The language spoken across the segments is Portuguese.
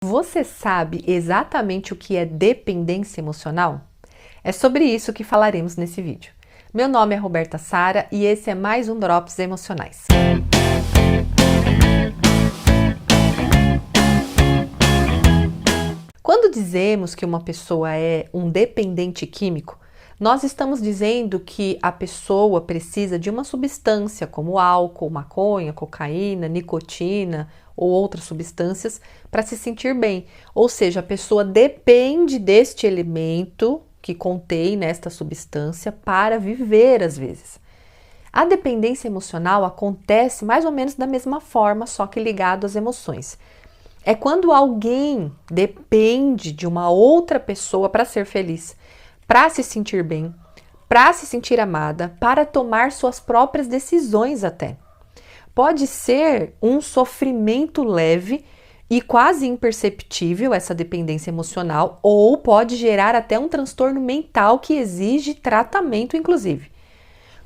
Você sabe exatamente o que é dependência emocional? É sobre isso que falaremos nesse vídeo. Meu nome é Roberta Sara e esse é mais um Drops Emocionais. Quando dizemos que uma pessoa é um dependente químico, nós estamos dizendo que a pessoa precisa de uma substância como álcool, maconha, cocaína, nicotina ou outras substâncias para se sentir bem. Ou seja, a pessoa depende deste elemento que contém nesta substância para viver às vezes. A dependência emocional acontece mais ou menos da mesma forma, só que ligado às emoções. É quando alguém depende de uma outra pessoa para ser feliz, para se sentir bem, para se sentir amada, para tomar suas próprias decisões até. Pode ser um sofrimento leve e quase imperceptível essa dependência emocional, ou pode gerar até um transtorno mental que exige tratamento, inclusive.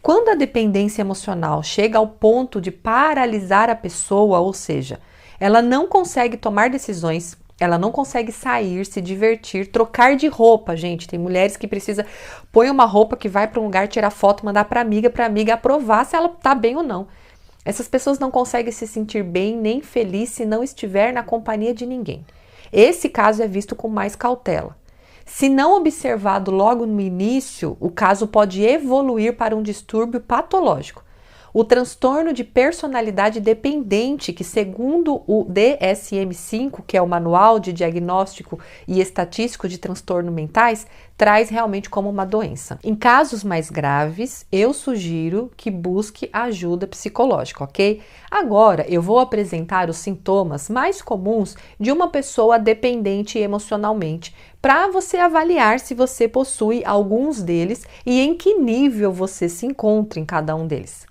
Quando a dependência emocional chega ao ponto de paralisar a pessoa, ou seja, ela não consegue tomar decisões, ela não consegue sair, se divertir, trocar de roupa, gente. Tem mulheres que precisam põe uma roupa que vai para um lugar, tirar foto, mandar para a amiga aprovar se ela tá bem ou não. Essas pessoas não conseguem se sentir bem nem feliz se não estiver na companhia de ninguém. Esse caso é visto com mais cautela. Se não observado logo no início, o caso pode evoluir para um distúrbio patológico. O transtorno de personalidade dependente, que segundo o DSM-5, que é o Manual de Diagnóstico e Estatístico de Transtornos Mentais, traz realmente como uma doença. Em casos mais graves, eu sugiro que busque ajuda psicológica, ok? Agora, eu vou apresentar os sintomas mais comuns de uma pessoa dependente emocionalmente, para você avaliar se você possui alguns deles e em que nível você se encontra em cada um deles.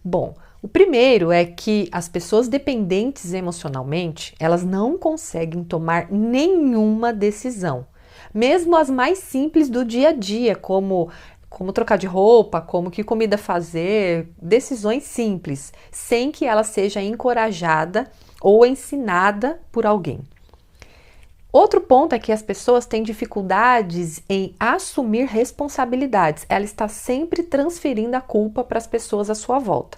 Bom, o primeiro é que as pessoas dependentes emocionalmente, elas não conseguem tomar nenhuma decisão. Mesmo as mais simples do dia a dia, como trocar de roupa, como que comida fazer, decisões simples, sem que ela seja encorajada ou ensinada por alguém. Outro ponto é que as pessoas têm dificuldades em assumir responsabilidades. Ela está sempre transferindo a culpa para as pessoas à sua volta.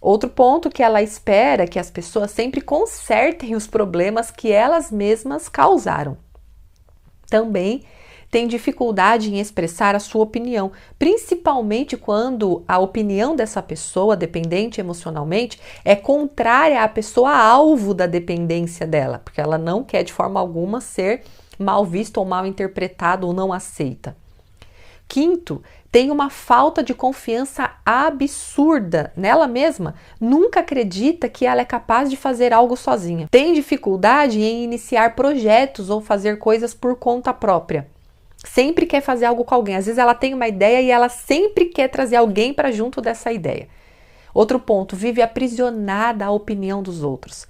Outro ponto que ela espera que as pessoas sempre consertem os problemas que elas mesmas causaram. Também tem dificuldade em expressar a sua opinião, principalmente quando a opinião dessa pessoa dependente emocionalmente é contrária à pessoa alvo da dependência dela, porque ela não quer de forma alguma ser mal vista ou mal interpretada ou não aceita. Quinto, tem uma falta de confiança absurda nela mesma, nunca acredita que ela é capaz de fazer algo sozinha. Tem dificuldade em iniciar projetos ou fazer coisas por conta própria. Sempre quer fazer algo com alguém. Às vezes ela tem uma ideia e ela sempre quer trazer alguém para junto dessa ideia. Outro ponto, vive aprisionada à opinião dos outros.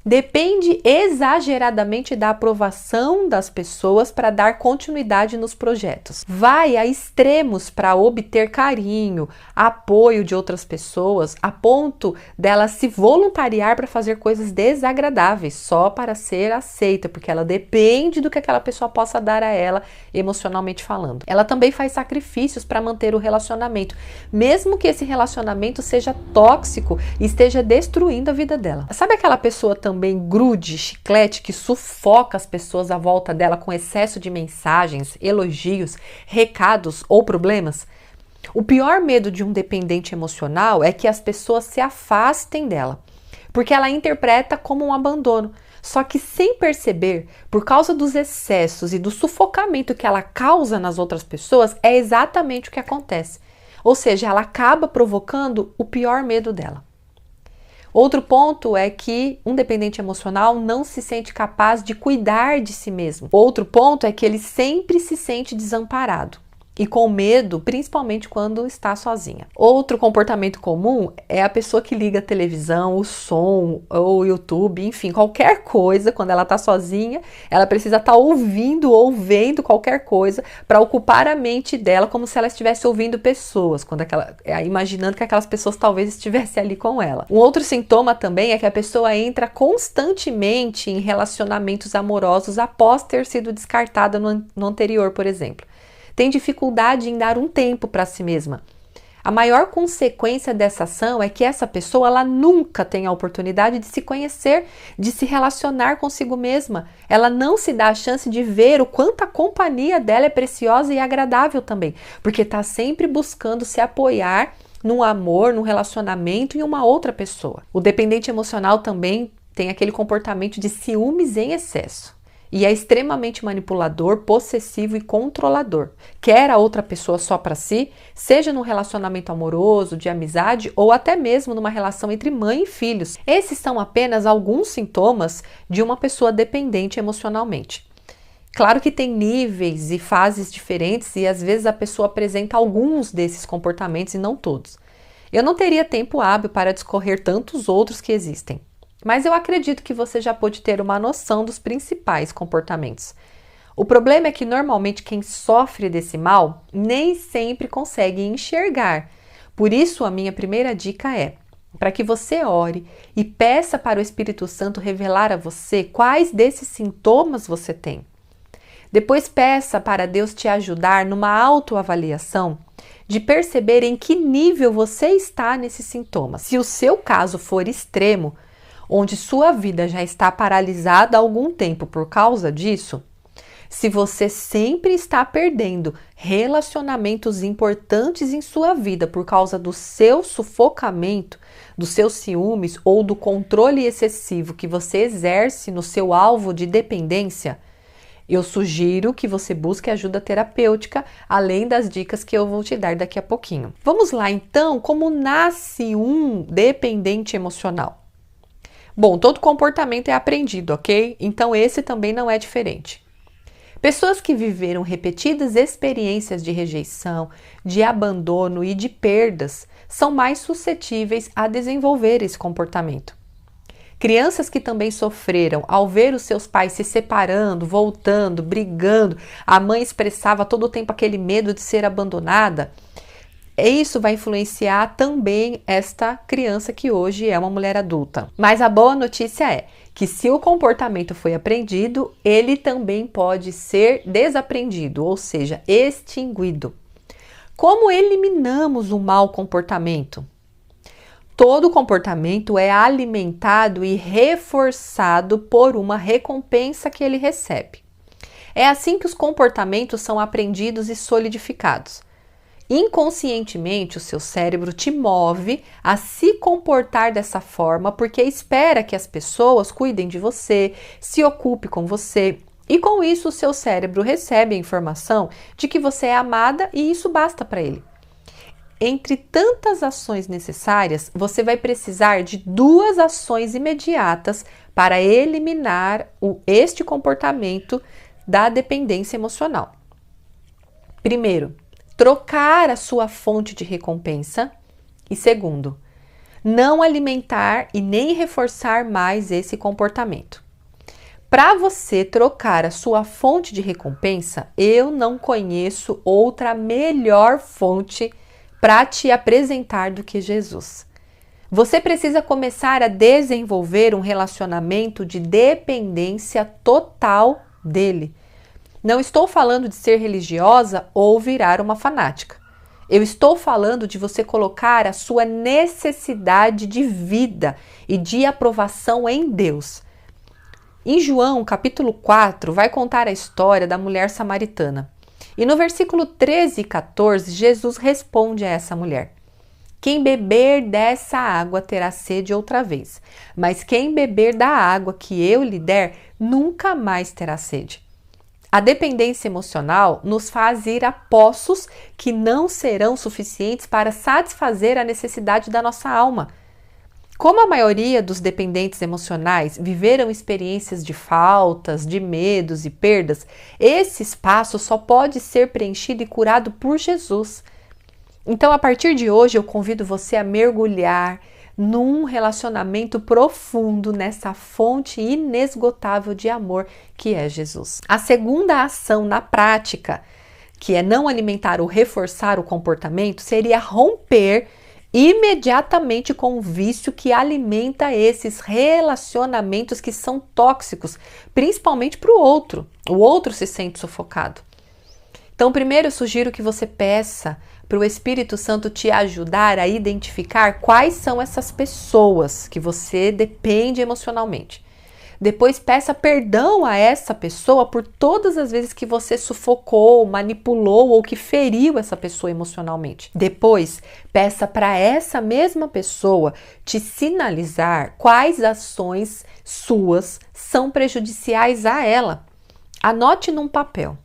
Depende exageradamente da aprovação das pessoas para dar continuidade nos projetos. Vai a extremos para obter carinho, apoio de outras pessoas, a ponto dela se voluntariar para fazer coisas desagradáveis só para ser aceita, porque ela depende do que aquela pessoa possa dar a ela emocionalmente falando. Ela também faz sacrifícios para manter o relacionamento, mesmo que esse relacionamento seja tóxico e esteja destruindo a vida dela. Sabe aquela pessoa também grude, chiclete, que sufoca as pessoas à volta dela com excesso de mensagens, elogios, recados ou problemas? O pior medo de um dependente emocional é que as pessoas se afastem dela, porque ela interpreta como um abandono. Só que sem perceber, por causa dos excessos e do sufocamento que ela causa nas outras pessoas, é exatamente o que acontece. Ou seja, ela acaba provocando o pior medo dela. Outro ponto é que um dependente emocional não se sente capaz de cuidar de si mesmo. Outro ponto é que ele sempre se sente desamparado. e com medo, principalmente quando está sozinha. Outro comportamento comum é a pessoa que liga a televisão, o som, ou o YouTube, enfim, qualquer coisa, quando ela está sozinha, ela precisa estar ouvindo ou vendo qualquer coisa para ocupar a mente dela como se ela estivesse ouvindo pessoas, imaginando que aquelas pessoas talvez estivessem ali com ela. Um outro sintoma também é que a pessoa entra constantemente em relacionamentos amorosos após ter sido descartada no anterior, por exemplo. Tem dificuldade em dar um tempo para si mesma. A maior consequência dessa ação é que essa pessoa ela nunca tem a oportunidade de se conhecer, de se relacionar consigo mesma. Ela não se dá a chance de ver o quanto a companhia dela é preciosa e agradável também, porque está sempre buscando se apoiar num amor, num relacionamento em uma outra pessoa. O dependente emocional também tem aquele comportamento de ciúmes em excesso. E é extremamente manipulador, possessivo e controlador. Quer a outra pessoa só para si, seja num relacionamento amoroso, de amizade ou até mesmo numa relação entre mãe e filhos. Esses são apenas alguns sintomas de uma pessoa dependente emocionalmente. Claro que tem níveis e fases diferentes e às vezes a pessoa apresenta alguns desses comportamentos e não todos. Eu não teria tempo hábil para discorrer tantos outros que existem. Mas eu acredito que você já pode ter uma noção dos principais comportamentos. O problema é que normalmente quem sofre desse mal nem sempre consegue enxergar. Por isso a minha primeira dica é para que você ore e peça para o Espírito Santo revelar a você quais desses sintomas você tem. Depois peça para Deus te ajudar numa autoavaliação de perceber em que nível você está nesses sintomas. Se o seu caso for extremo, onde sua vida já está paralisada há algum tempo por causa disso, se você sempre está perdendo relacionamentos importantes em sua vida por causa do seu sufocamento, dos seus ciúmes ou do controle excessivo que você exerce no seu alvo de dependência, eu sugiro que você busque ajuda terapêutica, além das dicas que eu vou te dar daqui a pouquinho. Vamos lá então, como nasce um dependente emocional? Bom, todo comportamento é aprendido, ok? Então esse também não é diferente. Pessoas que viveram repetidas experiências de rejeição, de abandono e de perdas são mais suscetíveis a desenvolver esse comportamento. Crianças que também sofreram ao ver os seus pais se separando, voltando, brigando, a mãe expressava todo o tempo aquele medo de ser abandonada. Isso vai influenciar também esta criança que hoje é uma mulher adulta. Mas a boa notícia é que se o comportamento foi aprendido, ele também pode ser desaprendido, ou seja, extinguido. Como eliminamos o mau comportamento? Todo comportamento é alimentado e reforçado por uma recompensa que ele recebe. É assim que os comportamentos são aprendidos e solidificados. Inconscientemente, o seu cérebro te move a se comportar dessa forma porque espera que as pessoas cuidem de você, se ocupe com você. E com isso, o seu cérebro recebe a informação de que você é amada e isso basta para ele. Entre tantas ações necessárias, você vai precisar de 2 ações imediatas para eliminar este comportamento da dependência emocional. Primeiro, trocar a sua fonte de recompensa. E segundo, não alimentar e nem reforçar mais esse comportamento. Para você trocar a sua fonte de recompensa, eu não conheço outra melhor fonte para te apresentar do que Jesus. Você precisa começar a desenvolver um relacionamento de dependência total dele. Não estou falando de ser religiosa ou virar uma fanática. Eu estou falando de você colocar a sua necessidade de vida e de aprovação em Deus. Em João, capítulo 4, vai contar a história da mulher samaritana. E no versículo 13 e 14, Jesus responde a essa mulher: quem beber dessa água terá sede outra vez, mas quem beber da água que eu lhe der, nunca mais terá sede. A dependência emocional nos faz ir a poços que não serão suficientes para satisfazer a necessidade da nossa alma. Como a maioria dos dependentes emocionais viveram experiências de faltas, de medos e perdas, esse espaço só pode ser preenchido e curado por Jesus. Então, a partir de hoje, eu convido você a mergulhar num relacionamento profundo nessa fonte inesgotável de amor que é Jesus. A segunda ação na prática, que é não alimentar ou reforçar o comportamento, seria romper imediatamente com o vício que alimenta esses relacionamentos que são tóxicos, principalmente para o outro. O outro se sente sufocado. Então, primeiro eu sugiro que você peça para o Espírito Santo te ajudar a identificar quais são essas pessoas que você depende emocionalmente. Depois peça perdão a essa pessoa por todas as vezes que você sufocou, manipulou ou que feriu essa pessoa emocionalmente. Depois peça para essa mesma pessoa te sinalizar quais ações suas são prejudiciais a ela. Anote num papel.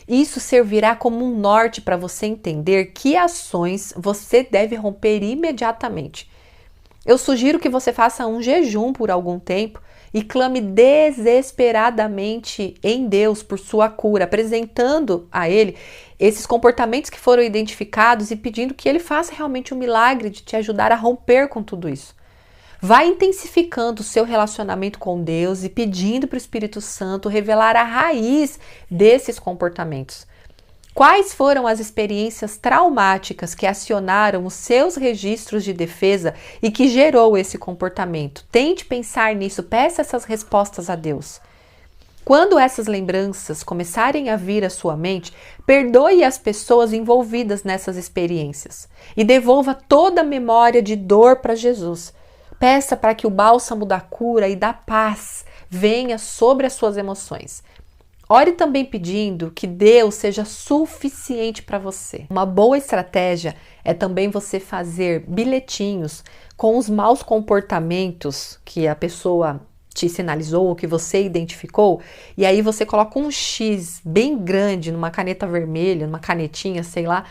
Isso servirá como um norte para você entender que ações você deve romper imediatamente. Eu sugiro que você faça um jejum por algum tempo e clame desesperadamente em Deus por sua cura, apresentando a Ele esses comportamentos que foram identificados e pedindo que Ele faça realmente um milagre de te ajudar a romper com tudo isso. Vai intensificando o seu relacionamento com Deus e pedindo para o Espírito Santo revelar a raiz desses comportamentos. Quais foram as experiências traumáticas que acionaram os seus registros de defesa e que gerou esse comportamento? Tente pensar nisso, peça essas respostas a Deus. Quando essas lembranças começarem a vir à sua mente, perdoe as pessoas envolvidas nessas experiências e devolva toda a memória de dor para Jesus. Peça para que o bálsamo da cura e da paz venha sobre as suas emoções. Ore também pedindo que Deus seja suficiente para você. Uma boa estratégia é também você fazer bilhetinhos com os maus comportamentos que a pessoa te sinalizou ou que você identificou, e aí você coloca um X bem grande numa caneta vermelha, numa canetinha, sei lá,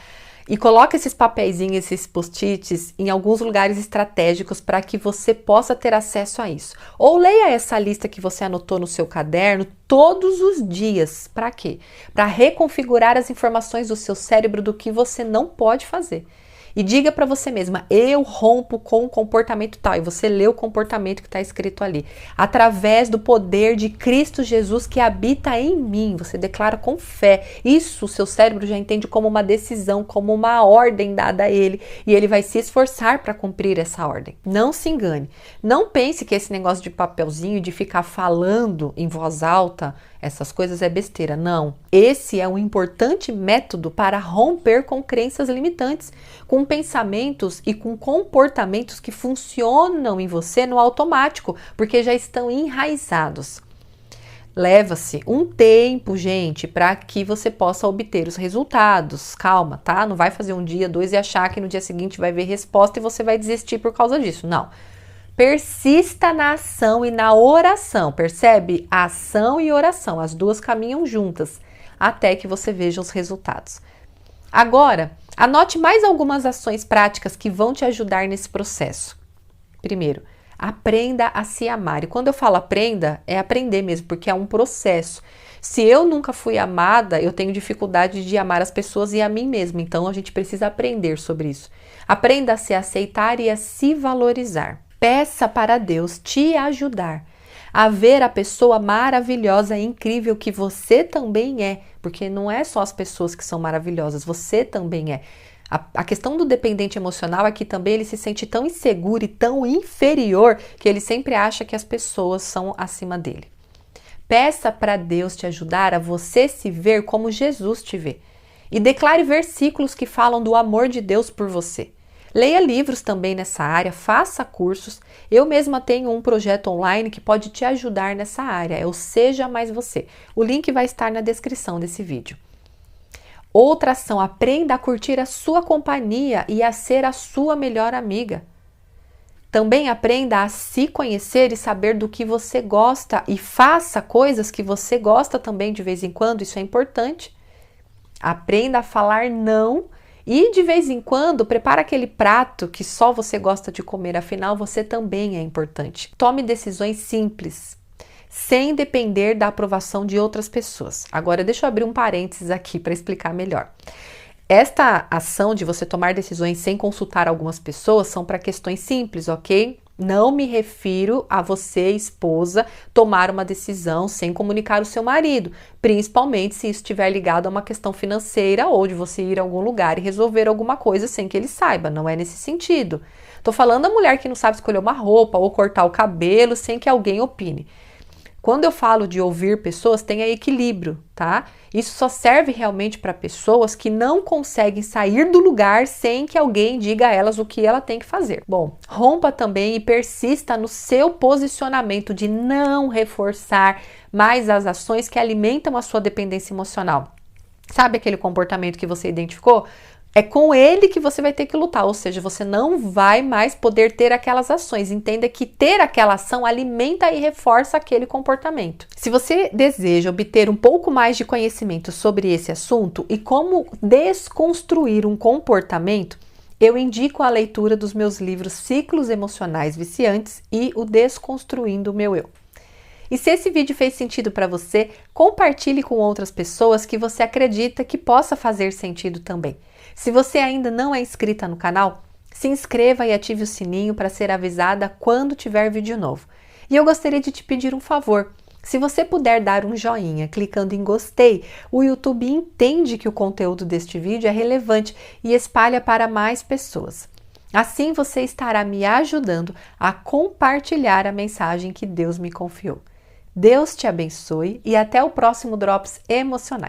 e coloca esses papeizinhos, esses post-its em alguns lugares estratégicos para que você possa ter acesso a isso. Ou leia essa lista que você anotou no seu caderno todos os dias. Para quê? Para reconfigurar as informações do seu cérebro do que você não pode fazer. E diga para você mesma, eu rompo com o comportamento tal. E você lê o comportamento que está escrito ali. Através do poder de Cristo Jesus que habita em mim. Você declara com fé. Isso o seu cérebro já entende como uma decisão, como uma ordem dada a ele. E ele vai se esforçar para cumprir essa ordem. Não se engane. Não pense que esse negócio de papelzinho, de ficar falando em voz alta, essas coisas é besteira. Não. Esse é um importante método para romper com crenças limitantes, com pensamentos e com comportamentos que funcionam em você no automático, porque já estão enraizados. Leva-se um tempo, gente, para que você possa obter os resultados. Calma, tá? Não vai fazer um dia, dois e achar que no dia seguinte vai ver resposta e você vai desistir por causa disso. Não. Persista na ação e na oração, percebe? Ação e oração, as duas caminham juntas até que você veja os resultados. Agora, anote mais algumas ações práticas que vão te ajudar nesse processo. Primeiro, aprenda a se amar. E quando eu falo aprenda, é aprender mesmo, porque é um processo. Se eu nunca fui amada, eu tenho dificuldade de amar as pessoas e a mim mesma. Então, a gente precisa aprender sobre isso. Aprenda a se aceitar e a se valorizar. Peça para Deus te ajudar a ver a pessoa maravilhosa e incrível que você também é, porque não é só as pessoas que são maravilhosas, você também é. A questão do dependente emocional é que também ele se sente tão inseguro e tão inferior que ele sempre acha que as pessoas são acima dele. Peça para Deus te ajudar a você se ver como Jesus te vê e declare versículos que falam do amor de Deus por você. Leia livros também nessa área, faça cursos. Eu mesma tenho um projeto online que pode te ajudar nessa área, é o Seja Mais Você. O link vai estar na descrição desse vídeo. Outra ação, aprenda a curtir a sua companhia e a ser a sua melhor amiga. Também aprenda a se conhecer e saber do que você gosta e faça coisas que você gosta também de vez em quando, isso é importante. Aprenda a falar não E de vez em quando, prepara aquele prato que só você gosta de comer, afinal você também é importante. Tome decisões simples, sem depender da aprovação de outras pessoas. Agora, deixa eu abrir um parênteses aqui para explicar melhor. Esta ação de você tomar decisões sem consultar algumas pessoas são para questões simples, ok? Não me refiro a você, esposa, tomar uma decisão sem comunicar o seu marido, principalmente se isso estiver ligado a uma questão financeira ou de você ir a algum lugar e resolver alguma coisa sem que ele saiba, não é nesse sentido. Tô falando da mulher que não sabe escolher uma roupa ou cortar o cabelo sem que alguém opine. Quando eu falo de ouvir pessoas, tenha equilíbrio, tá? Isso só serve realmente para pessoas que não conseguem sair do lugar sem que alguém diga a elas o que ela tem que fazer. Bom, rompa também e persista no seu posicionamento de não reforçar mais as ações que alimentam a sua dependência emocional. Sabe aquele comportamento que você identificou? É com ele que você vai ter que lutar, ou seja, você não vai mais poder ter aquelas ações. Entenda que ter aquela ação alimenta e reforça aquele comportamento. Se você deseja obter um pouco mais de conhecimento sobre esse assunto e como desconstruir um comportamento, eu indico a leitura dos meus livros Ciclos Emocionais Viciantes e o Desconstruindo o Meu Eu. E se esse vídeo fez sentido para você, compartilhe com outras pessoas que você acredita que possa fazer sentido também. Se você ainda não é inscrita no canal, se inscreva e ative o sininho para ser avisada quando tiver vídeo novo. E eu gostaria de te pedir um favor. Se você puder dar um joinha clicando em gostei, o YouTube entende que o conteúdo deste vídeo é relevante e espalha para mais pessoas. Assim você estará me ajudando a compartilhar a mensagem que Deus me confiou. Deus te abençoe e até o próximo Drops Emocionais.